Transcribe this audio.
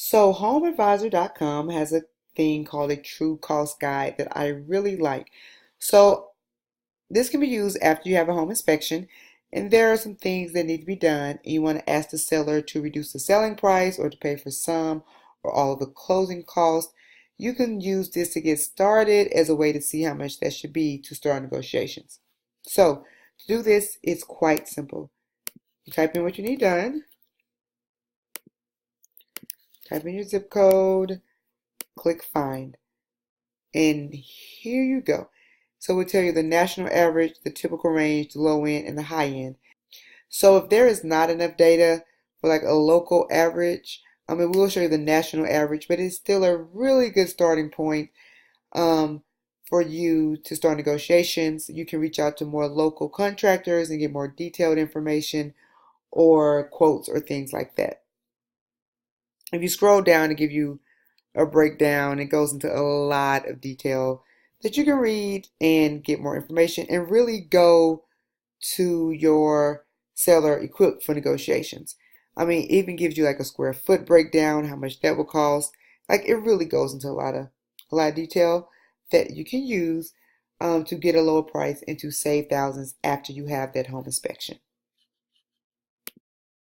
So HomeAdvisor.com has a thing called a true cost guide that I really like. So this can be used after you have a home inspection, and there are some things that need to be done, and you want to ask the seller to reduce the selling price or to pay for some or all of the closing costs. You can use this to get started as a way to see how much that should be to start negotiations. So to do this, it's quite simple. You type in what you need done, type in your zip code, click find. And here you go. So we'll tell you the national average, the typical range, the low end, and the high end. So if there is not enough data for like a local average, we'll show you the national average, but it's still a really good starting point um, for you to start negotiations. You can reach out to more local contractors and get more detailed information or quotes or things like that. If you scroll down to give you a breakdown, it goes into a lot of detail that you can read and get more information and really go to your seller equipped for negotiations. It even gives you like a square foot breakdown, how much that will cost. Like it really goes into a lot of detail that you can use to get a lower price and to save thousands after you have that home inspection.